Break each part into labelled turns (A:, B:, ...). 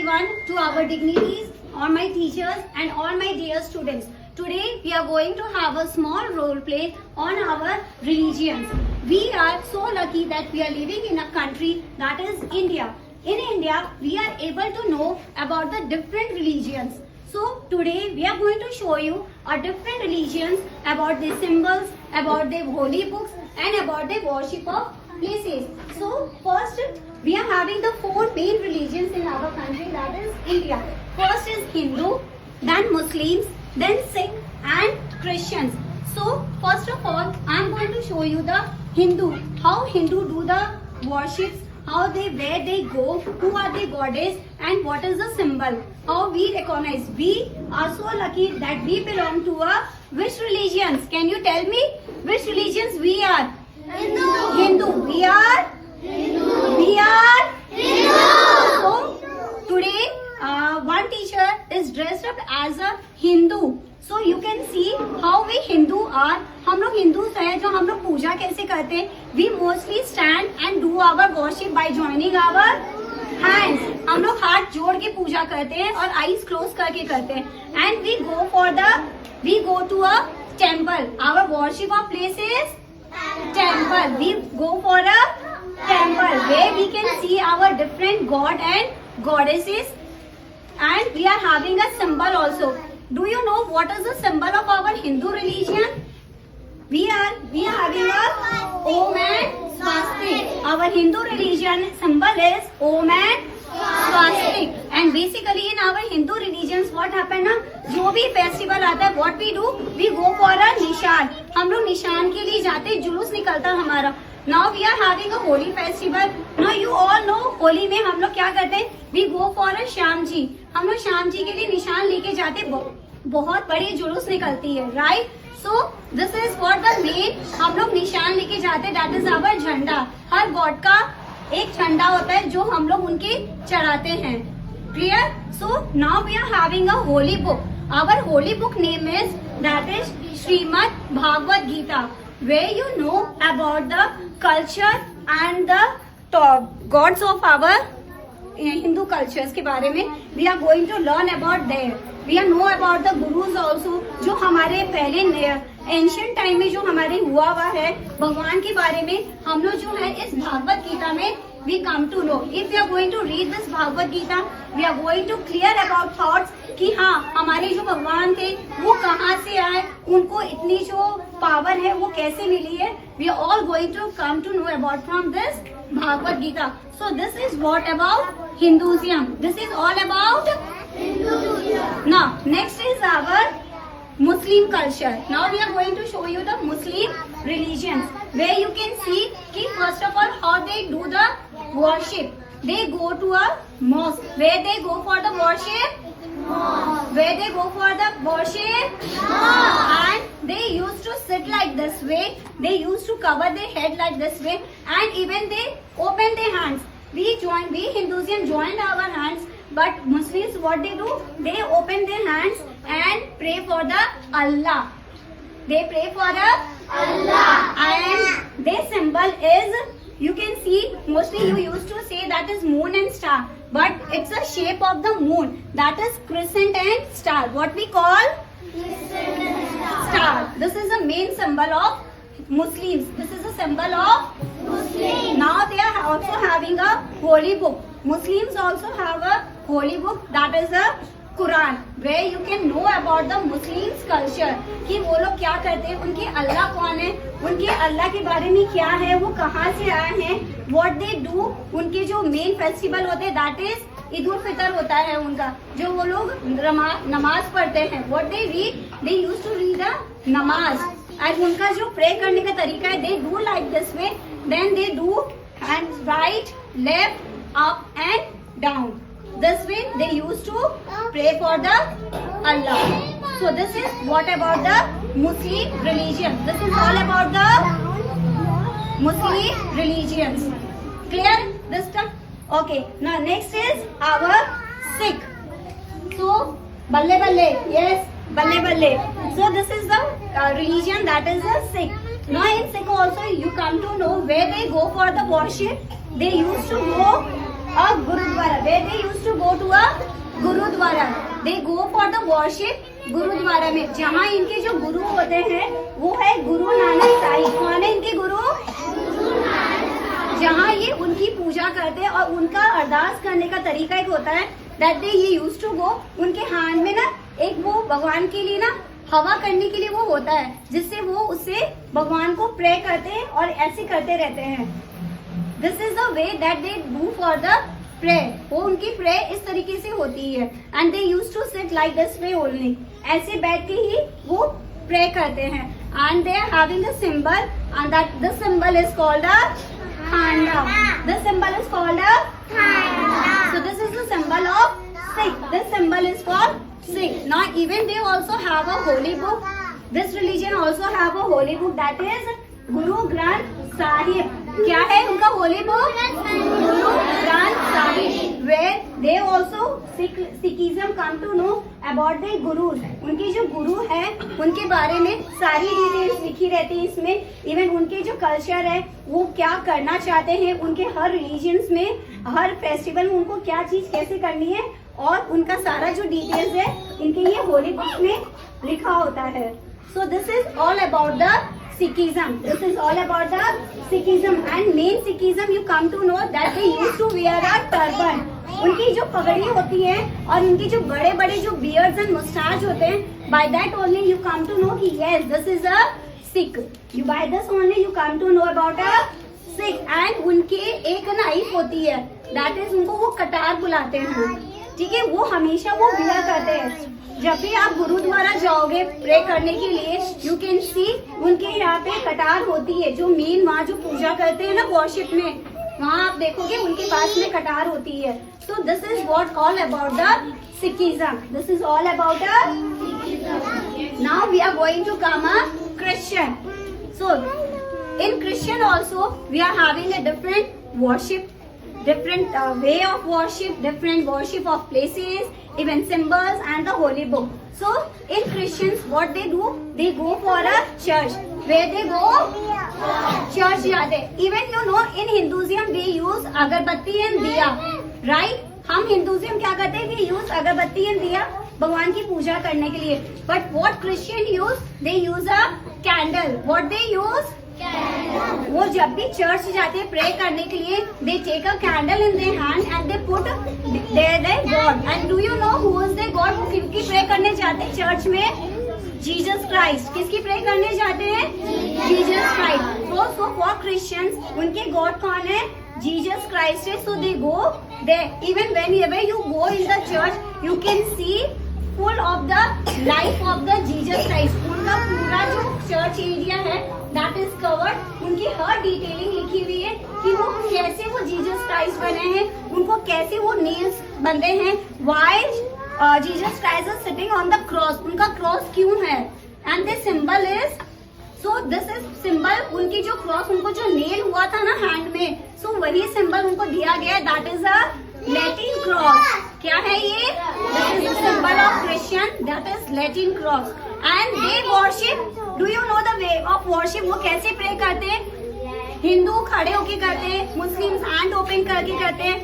A: everyone, to our dignitaries, all my teachers and all my dear students. Today we are going to have a small role play on our religions. We are so lucky that we are living in a country that is India. In India, we are able to know about the different religions. So today we are going to show you our different religions, about their symbols, about their holy books and about their worship of places. So first we are having the four main religions in our country, that is India. First is Hindu, then Muslims, then Sikh and Christians. So first of all I am going to show you the Hindu, how Hindu do the worships, how they, where they go, who are the goddess and what is the symbol, how we recognize. We are so lucky that we belong to a which religions? Can you tell me which religions we are? Hindu. We are Hindu. We are Hindu. So today one teacher is dressed up as a Hindu. So you can see how we Hindu are. हम लोग Hindus हैं, जो हम लोग पूजा कैसे करते हैं. We mostly stand and do our worship by joining our hands. हम लोग हाथ जोड़ के पूजा करते हैं और आईज क्लोज करके करते हैं. And we go to a temple. Our worship of place is temple. We go for a temple where we can see our different god and goddesses, and we are having a symbol also. Do you know what is the symbol of our Hindu religion? We are having a Om and Swastik. Our Hindu religion symbol is Om and Swastik. And basically in our Hindu religions what happen ना, जो भी festival आता है, what we do, we go for a निशान. हम लोग निशान के लिए जाते, जुलूस निकलता हमारा. Now we are having a holy festival. Now you all know Holi में हम लोग क्या करते हैं? We go for a Shyam ji. हम लोग श्याम जी के लिए निशान लेके जाते, बहुत बड़ी जुलूस निकलती है, right? So this is what the main, हम लोग निशान लेके जाते, that is our झंडा. हर गॉड का एक झंडा होता है जो हम लोग उनके चढ़ाते हैं. Clear? So now we are having a holy book. Our holy book name is, that is Srimad Bhagavad Gita, where you know about the culture and the gods of our Hindu cultures के बारे में. We are going to learn about there. We are know about the gurus also, जो हमारे पहले ancient time में जो हमारे हुआ है भगवान के बारे में हम लोग जो है इस भागवत गीता में we come to know. If we are going to read this Bhagavad Gita, we are going to clear about thoughts कि हाँ हमारे जो भगवान थे वो कहाँ से आए, उनको इतनी जो पावर है वो कैसे मिली है. We are all going to come to know about from this Bhagavad Gita. So this is what about Hinduism. This is all about Hinduism. Now next is our Muslim culture. Now we are going to show you the Muslim religions, where you can see कि first of all how they do the worship. They go to a mosque. Where they go for the worship? Mosque. Where they go for the worship? Mosque. And they used to sit like this way. They used to cover their head like this way, and even they open their hands. We Hinduism joined our hands, but Muslims what they do? They open their hands and pray for the Allah. They pray for the Allah, and their symbol is, you can see mostly you used to say that is moon and star, but it's a shape of the moon, that is crescent and star. What we call crescent and star. This is the main symbol of Muslims. This is a symbol of Muslims. Now they are also having a holy book. Muslims also have a holy book, that is a Quran, where you can know about the Muslims culture कि वो लोग क्या करते हैं, उनके अल्लाह कौन है, उनके अल्लाह के बारे में क्या है, वो कहाँ से आए हैं, what they do. उनके जो मेन फेस्टिवल होते हैं that is ईद उल फितर होता है उनका, जो वो लोग नमाज पढ़ते हैं. what they read, they used to read a नमाज, and उनका जो प्रे करने का तरीका है, they do like this way, then they do hands right, left, up and down. This way they used to pray for the Allah. So this is what about the Muslim religion. This is all about the Muslim religions. Clear this stuff? Okay. Now next is our Sikh. So balle balle, yes, balle balle. So this is the religion, that is the Sikh. Now in Sikh also you come to know where they go for the worship. They used to go a Gurudwara. where they used to go to a gurdwara. They go for the worship gurdwara में. जहाँ इनके जो गुरु होते हैं वो है गुरु नानक साहिब. कौन है इनके गुरु? जहाँ ये उनकी पूजा करते हैं और उनका अरदास करने का तरीका एक होता है that they used to go. उनके हाथ में ना एक वो भगवान के लिए ना हवा करने के लिए वो होता है जिससे वो उससे भगवान को प्रे करते हैं और ऐसे करते रहते हैं. This is the way that they do for the pray. वो उनकी प्रे इस तरीके से होती है. And they use to sit like this way only. ऐसे बैठ के ही वो प्रे करते हैं. And they are having a symbol and that the symbol is called a khanda. This symbol is called a khanda. So this is the symbol of Sikh. This symbol is called Sikh. Now even they also have a holy book. This religion also have a holy book that is Guru Granth Sahib. क्या है उनका holy book? Guru Granth Sahib. Where they also Sikhism come to know about their gurus. उनके जो गुरु है उनके बारे में सारी डिटेल्स लिखी रहती है इसमें. इवन उनके जो कल्चर है वो क्या करना चाहते हैं, उनके हर रिलीजन्स में हर फेस्टिवल में उनको क्या चीज कैसे करनी है और उनका सारा जो डिटेल्स है इनके ये होली बुक में लिखा होता है. So this is all about the Sikhism. This is all about the Sikhism and main Sikhism you come to know that they used to wear a turban. उनकी जो पगड़ी होती है और उनकी जो बड़े बड़े जो beards and mustache होते हैं, by that only you come to know कि yes this is a Sikh. You by this only you come to know about a Sikh. And उनके एक नाइफ होती है that is उनको वो कटार बुलाते हैं. ठीक है, वो हमेशा वो wear करते हैं. जब भी आप गुरुद्वारा जाओगे प्रे करने के लिए यू कैन सी उनके यहाँ पे कटार होती है. जो मेन वहाँ जो पूजा करते हैं ना वर्शिप में, वहाँ आप देखोगे उनके पास में कटार होती है. So this is what all about the Sikhism. This is all about the. Now we are going to come a Christian. So in Christian also we are having a different worship, different way of worship, different worship of places, even symbols and the holy book. So in Christians what they do, they go for a church. Where they go? Church जाते. Even you know in Hinduism they use अगरबत्ती and दिया, right? हम Hinduism क्या करते हैं? We use अगरबत्ती and दिया भगवान की पूजा करने के लिए. But what Christian use? They use a candle. What they use? वो जब भी चर्च जाते हैं प्रे करने के लिए they take a candle in their hand and they put their god. And do you know who is their god? वो किसकी प्रे करने जाते हैं चर्च में? Jesus Christ. किसकी प्रे करने जाते हैं? Jesus Christ. So for Christians उनके गॉड कौन है? जीसस क्राइस्ट है. So they go there. Even whenever you go in the church you can see full of the life of the Jesus Christ. उनका पूरा जो चर्च एरिया है that is covered. उनकी हर डिटेलिंग लिखी हुई है कि वो कैसे वो जीसस क्राइस्ट बने हैं, उनको कैसे वो नेल्स बंधे हैं, why Jesus Christ is sitting on the cross. उनका क्रॉस क्यों है? And this symbol is, so this is symbol. उनकी जो क्रॉस उनको जो नेल हुआ था ना हैंड में, सो वही सिंबल उनको दिया गया है. That is a Latin cross. क्या है ये? This is the symbol of Christian, that is Latin cross. And they worship. Do you know the way of worship? वो कैसे प्रे करते हैं? हिंदू खड़े होके करते हैं, मुस्लिम्स हैंड ओपन करके करते हैं,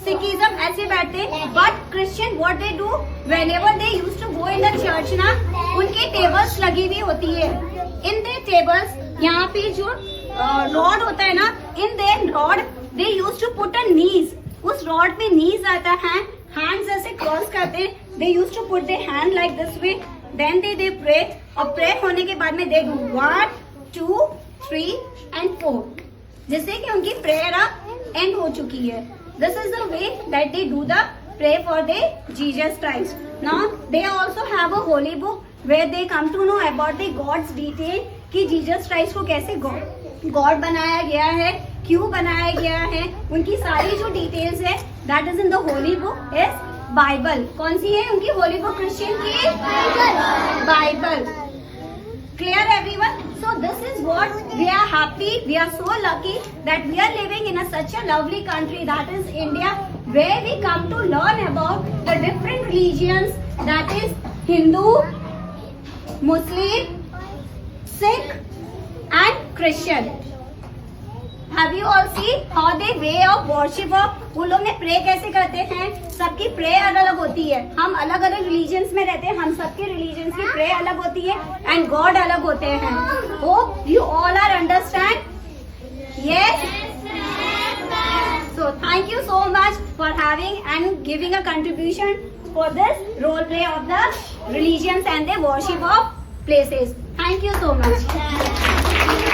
A: सिखिज्म ऐसे बैठते हैं. But Christian what they do, whenever they used to go in the church ना, उनके टेबल्स लगी हुई होती है. इन दे टेबल्स यहाँ पे जो रॉड होता है ना, in the rod they used to put a knees. उस रॉड पे नीज आता है, हैंड्स ऐसे क्रॉस करते हैं. They used to put their hand like this way. Then they pray. और प्रे होने के बाद में दे डू 1 2 3 and 4, जिससे कि उनकी प्रेयर एंड हो चुकी है. This is the way that they do the pray for they Jesus Christ. Now they also have a holy book where they come to know about the god's detail कि Jesus Christ को कैसे God बनाया गया है, क्यों बनाया गया है, उनकी सारी जो डिटेल्स है that is in the Holi book is Bible. कौन सी है उनकी होली बुक क्रिश्चियन की? Bible. Clear everyone? So this is what we are happy, we are so lucky that we are living in such a lovely country that is India, where we come to learn about the different religions, that is Hindu, Muslim, Sikh and Christian. Have you all seen how they way of worship of? वो लोग ने pray कैसे करते हैं? सबकी pray अलग अलग होती है. हम अलग अलग रिलीजन्स में रहते हैं. हम सबके रिलीजन्स की प्रे अलग होती है एंड गॉड अलग होते हैं. Hope you all are understand. Yes. So thank you so much for having and giving a contribution for this role play of the religions and the worship of places. Thank you so much.